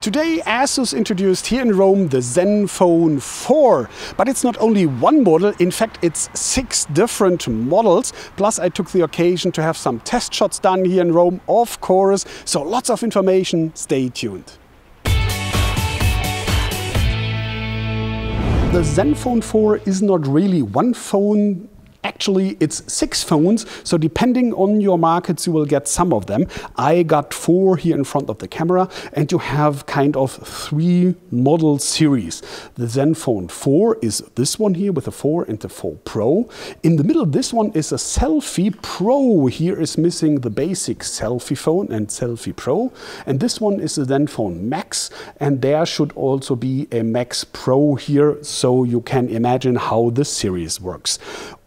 Today Asus introduced here in Rome the ZenFone 4, but it's not only one model, in fact it's 6 different models, plus I took the occasion to have some test shots done here in Rome, of course, so lots of information, stay tuned. The ZenFone 4 is not really one phone. Actually, it's 6 phones, so depending on your markets, you will get some of them. I got 4 here in front of the camera, and you have kind of 3 model series. The ZenFone 4 is this one here with the 4 and the 4 Pro. In the middle, this one is a Selfie Pro. Here is missing the basic Selfie phone and Selfie Pro. And this one is the ZenFone Max, and there should also be a Max Pro here, so you can imagine how this series works.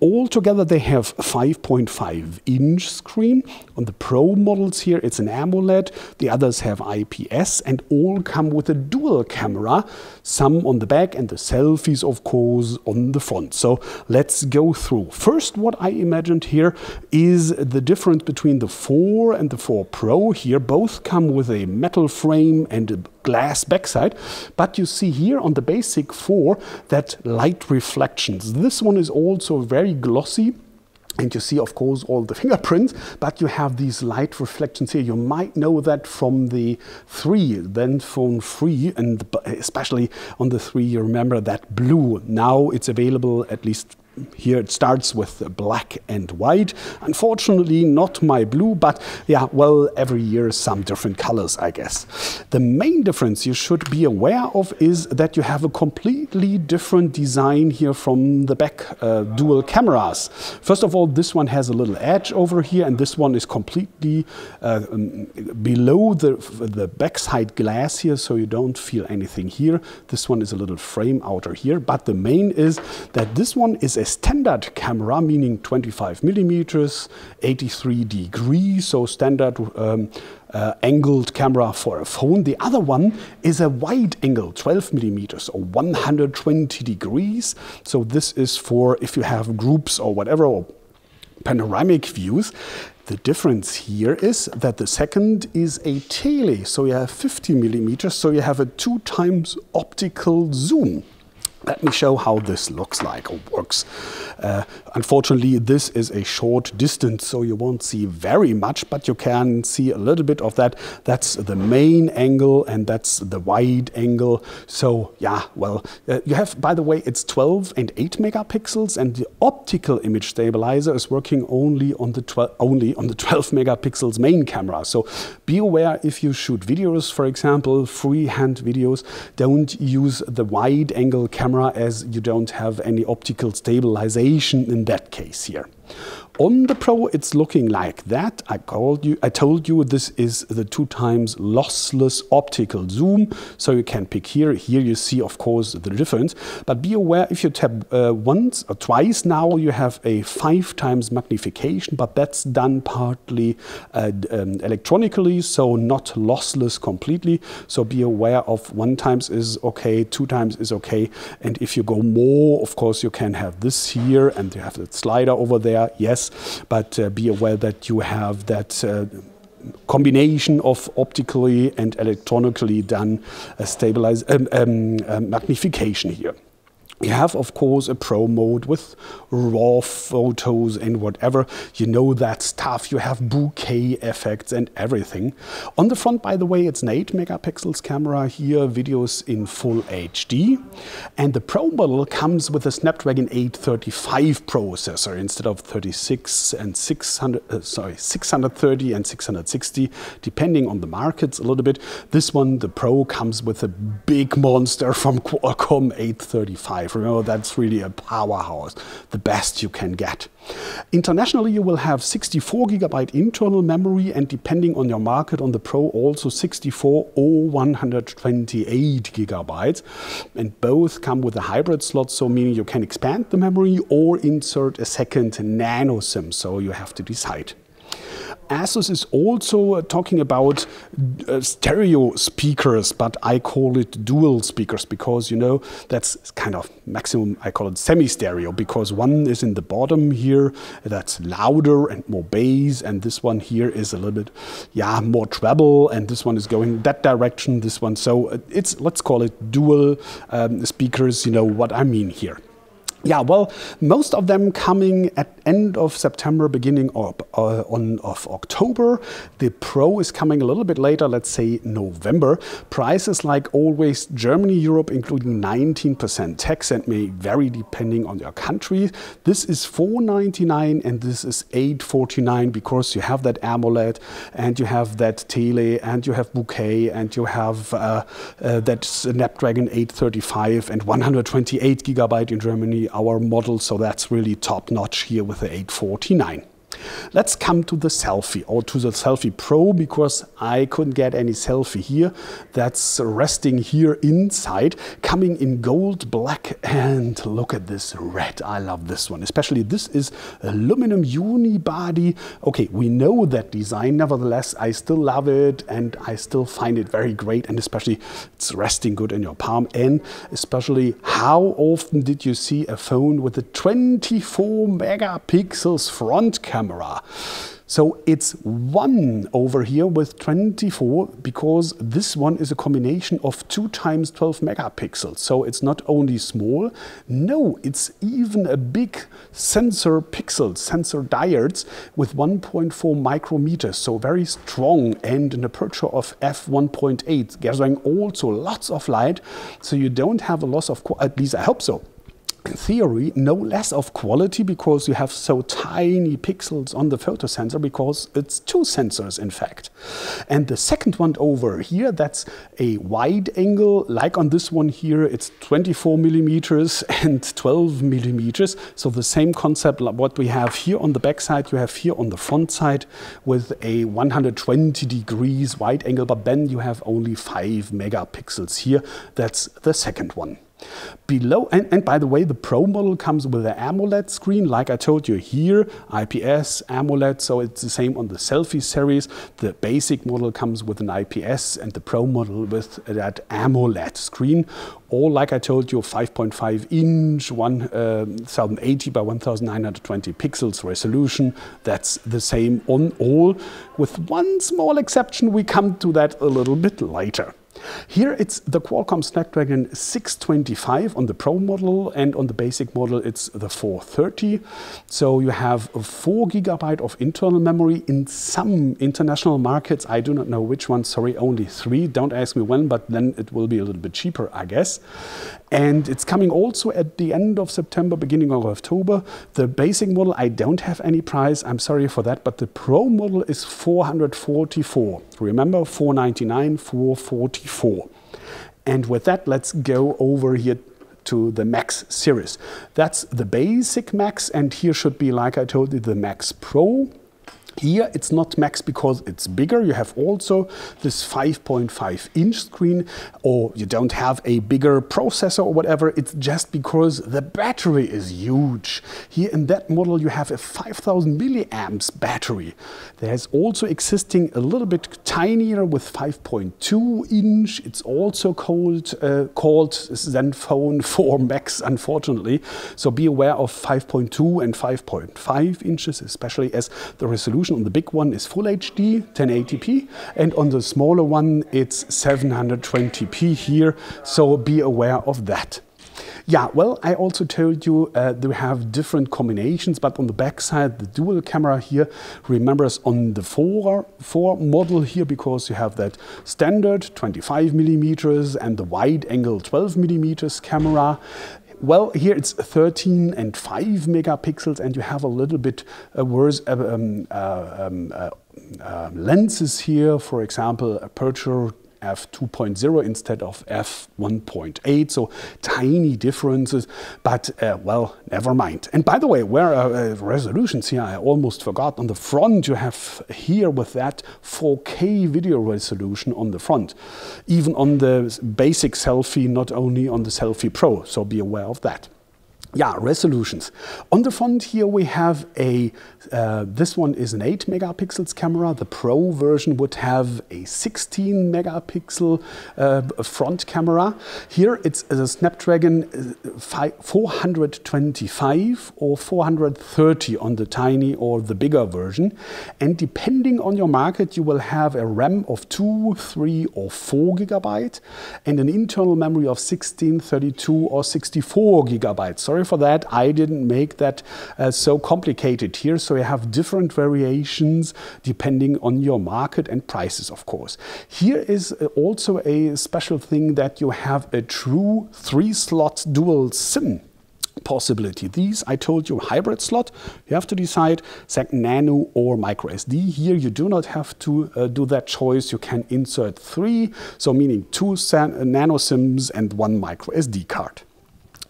Altogether, they have 5.5-inch screen. On the Pro models here, it's an AMOLED. The others have IPS and all come with a dual camera, some on the back and the selfies, of course, on the front. So let's go through. First, what I imagined here is the difference between the 4 and the 4 Pro here. Both come with a metal frame and a glass backside, but you see here on the basic 4 that light reflections. This one is also very glossy, and you see, of course, all the fingerprints, but you have these light reflections here. You might know that from the ZenFone 3, and especially on the 3, you remember that blue. Now it's available, at least here it starts with black and white. Unfortunately, not my blue, but yeah, well, every year some different colors, I guess. The main difference you should be aware of is that you have a completely different design here from the back dual cameras. First of all, this one has a little edge over here, and this one is completely below the backside glass here, so you don't feel anything here. This one is a little frame outer here, but the main is that this one is a standard camera, meaning 25 millimeters, 83 degrees, so standard angled camera for a phone. The other one is a wide angle, 12 millimeters or 120 degrees. So this is for if you have groups or whatever, or panoramic views. The difference here is that the second is a tele, so you have 50 millimeters, so you have a 2 times optical zoom. Let me show how this looks like or works. Unfortunately, this is a short distance, so you won't see very much, but you can see a little bit of that. That's the main angle, and that's the wide angle. So yeah, well, you have, by the way, it's 12 and 8 megapixels, and the optical image stabilizer is working only on the 12 megapixels main camera. So be aware if you shoot videos, for example, freehand videos, don't use the wide angle camera, as you don't have any optical stabilization in that case here. On the Pro, it's looking like that. I told you this is the 2 times lossless optical zoom, so you can pick here. Here you see, of course, the difference. But be aware, if you tap once or twice now, you have a 5 times magnification, but that's done partly electronically, so not lossless completely. So be aware of 1 times is okay, 2 times is okay. And if you go more, of course, you can have this here, and you have the slider over there, yes. But be aware that you have that combination of optically and electronically done magnification here. You have, of course, a Pro mode with raw photos and whatever. You know that stuff. You have bouquet effects and everything. On the front, by the way, it's an 8 megapixels camera here, videos in full HD. And the Pro model comes with a Snapdragon 835 processor instead of 36 and 630 and 660, depending on the markets a little bit. This one, the Pro, comes with a big monster from Qualcomm 835. Remember, that's really a powerhouse, the best you can get. Internationally, you will have 64 GB internal memory, and depending on your market on the Pro, also 64 or 128 GB. And both come with a hybrid slot, so meaning you can expand the memory or insert a second nano SIM, so you have to decide. Asus is also talking about stereo speakers, but I call it dual speakers because, you know, that's kind of maximum. I call it semi-stereo because one is in the bottom here that's louder and more bass, and this one here is a little bit, yeah, more treble, and this one is going that direction, this one. So it's, let's call it dual speakers, you know what I mean here. Yeah, well, most of them coming at end of September, beginning of October. The Pro is coming a little bit later, let's say November. Prices, like always, Germany, Europe, including 19% tax, and may vary depending on your country. This is $499 and this is $849 because you have that AMOLED and you have that Tele and you have bouquet and you have that Snapdragon 835 and 128 GB in Germany, our model, so that's really top notch here with the 849. Let's come to the Selfie, or to the Selfie Pro, because I couldn't get any Selfie here. That's resting here inside, coming in gold, black, and look at this red. I love this one, especially this is aluminum unibody. Okay, we know that design, nevertheless, I still love it and I still find it very great, and especially it's resting good in your palm. And especially, how often did you see a phone with a 24 megapixels front camera? So it's one over here with 24, because this one is a combination of 2 times 12 megapixels. So it's not only small, no, it's even a big sensor diodes with 1.4 micrometers, so very strong, and an aperture of f1.8, gathering also lots of light, so you don't have a loss of, at least I hope so. In theory, no less of quality, because you have so tiny pixels on the photo sensor, because it's 2 sensors in fact. And the second one over here, that's a wide angle, like on this one here, it's 24 millimeters and 12 millimeters. So the same concept like what we have here on the back side, you have here on the front side with a 120 degrees wide angle, but then you have only 5 megapixels here. That's the second one. Below, and by the way, the Pro model comes with an AMOLED screen, like I told you here, IPS, AMOLED, so it's the same on the Selfie series. The basic model comes with an IPS and the Pro model with that AMOLED screen. All, like I told you, 5.5 inch, 1080 by 1920 pixels resolution. That's the same on all, with one small exception. We come to that a little bit later. Here it's the Qualcomm Snapdragon 625 on the Pro model, and on the basic model it's the 430. So you have 4 GB of internal memory in some international markets. I do not know which one, sorry, only 3. Don't ask me when, but then it will be a little bit cheaper, I guess. And it's coming also at the end of September, beginning of October. The basic model, I don't have any price, I'm sorry for that, but the Pro model is 444. Remember, 499, 444. And with that, let's go over here to the Max series. That's the basic Max, and here should be, like I told you, the Max Pro. Here it's not Max because it's bigger. You have also this 5.5 inch screen, or you don't have a bigger processor or whatever. It's just because the battery is huge. Here in that model you have a 5000 milliamps battery. There's also existing a little bit tinier with 5.2 inch. It's also called ZenFone 4 Max, unfortunately. So be aware of 5.2 and 5.5 inches, especially as the resolution on the big one is Full HD 1080p, and on the smaller one it's 720p here, so be aware of that. Yeah, well, I also told you they have different combinations, but on the back side, the dual camera here remembers on the 4 model here, because you have that standard 25 millimeters and the wide angle 12 millimeters camera. Well, here it's 13 and 5 megapixels, and you have a little bit worse lenses here. For example, aperture f2.0 instead of f1.8, so tiny differences, but well, never mind. And by the way, where are resolutions here? I almost forgot. On the front you have here with that 4K video resolution on the front, even on the basic Selfie, not only on the Selfie Pro, so be aware of that. Yeah, resolutions. On the front here we have this one is an 8 megapixels camera. The Pro version would have a 16 megapixel front camera. Here it's a Snapdragon 425 or 430 on the tiny or the bigger version. And depending on your market, you will have a RAM of 2, 3 or 4 gigabyte and an internal memory of 16, 32 or 64 gigabytes. Sorry for that, I didn't make that so complicated here, so you have different variations depending on your market and prices, of course. Here is also a special thing that you have a true 3-slot dual SIM possibility. These, I told you, hybrid slot. You have to decide nano or micro SD. Here you do not have to do that choice. You can insert 3, so meaning 2 nano SIMs and 1 micro SD card.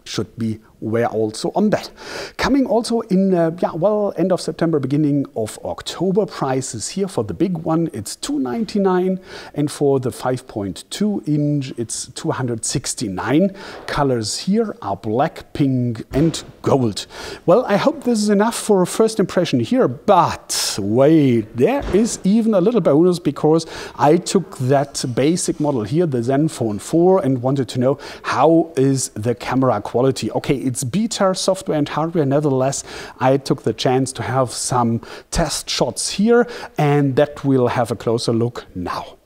Should be were also on that. Coming also in, end of September, beginning of October. Prices here for the big one, it's $299, and for the 5.2 inch, it's $269. Colors here are black, pink, and gold. Well, I hope this is enough for a first impression here, but wait, there is even a little bonus, because I took that basic model here, the ZenFone 4, and wanted to know how is the camera quality. Okay, it's beta software and hardware. Nevertheless, I took the chance to have some test shots here, and that we'll have a closer look now.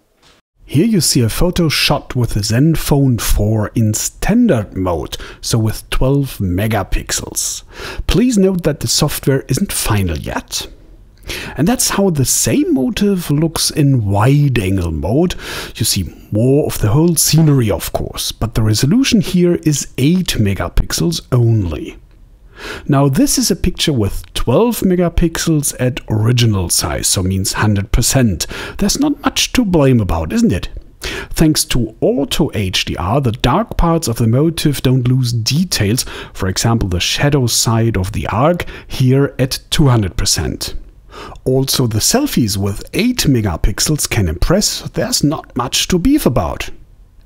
Here you see a photo shot with the ZenFone 4 in standard mode, so with 12 megapixels. Please note that the software isn't final yet. And that's how the same motive looks in wide-angle mode. You see more of the whole scenery, of course, but the resolution here is 8 megapixels only. Now this is a picture with 12 megapixels at original size, so means 100%. There's not much to blame about, isn't it? Thanks to Auto HDR, the dark parts of the motif don't lose details, for example the shadow side of the arc, here at 200%. Also, the selfies with 8 megapixels can impress. There's not much to beef about.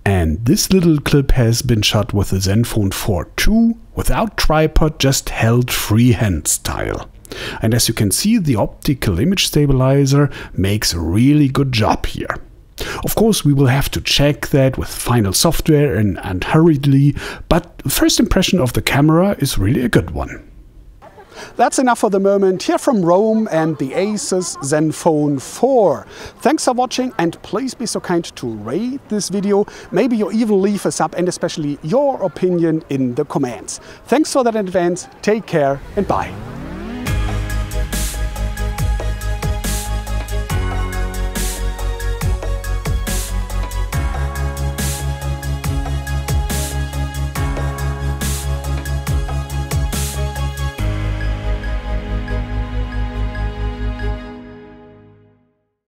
And this little clip has been shot with the ZenFone 4 II, without tripod, just held freehand style. And as you can see, the optical image stabilizer makes a really good job here. Of course, we will have to check that with final software and hurriedly, but the first impression of the camera is really a good one. That's enough for the moment here from Rome and the Asus ZenFone 4. Thanks for watching, and please be so kind to rate this video. Maybe you even leave a sub and especially your opinion in the comments. Thanks for that in advance. Take care and bye.